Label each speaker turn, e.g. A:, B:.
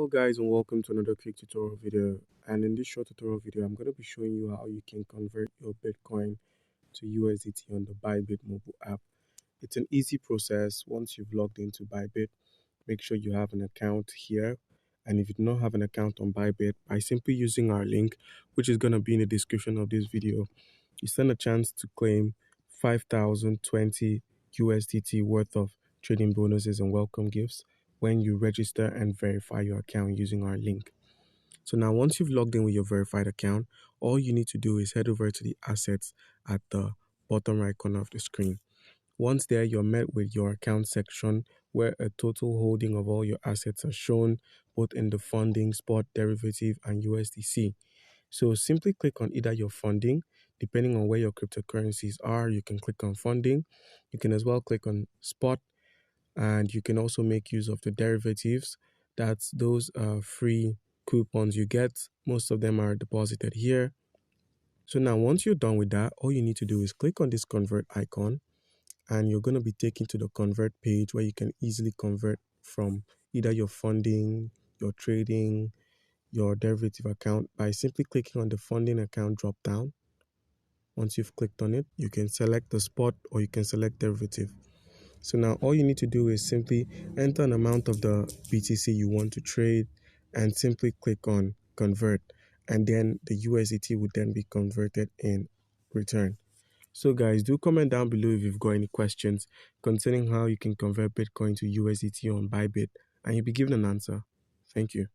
A: Hello guys, and welcome to another quick tutorial video. And in this short tutorial video, I'm going to be showing you how you can convert your Bitcoin to USDT on the Bybit Mobile App. It's an easy process. Once you've logged into Bybit, make sure you have an account here. And if you do not have an account on Bybit, by simply using our link, which is going to be in the description of this video, you stand a chance to claim 5,020 USDT worth of trading bonuses and welcome gifts when you register and verify your account using our link. So now once you've logged in with your verified account, all you need to do is head over to the assets at the bottom right corner of the screen. Once there, you're met with your account section where a total holding of all your assets are shown, both in the funding, spot, derivative, and USDC. So simply click on either your funding, depending on where your cryptocurrencies are. You can click on funding. You can as well click on spot, and you can also make use of the derivatives. That's those free coupons you get. Most of them are deposited here. So now once you're done with that, all you need to do is click on this convert icon, and you're going to be taken to the convert page where you can easily convert from either your funding, your trading, your derivative account by simply clicking on the funding account drop down. Once you've clicked on it, you can select the spot or you can select derivative. So now all you need to do is simply enter an amount of the BTC you want to trade and simply click on convert, and then the USDT would then be converted in return. So guys, do comment down below if you've got any questions concerning how you can convert Bitcoin to USDT on Bybit, and you'll be given an answer. Thank you.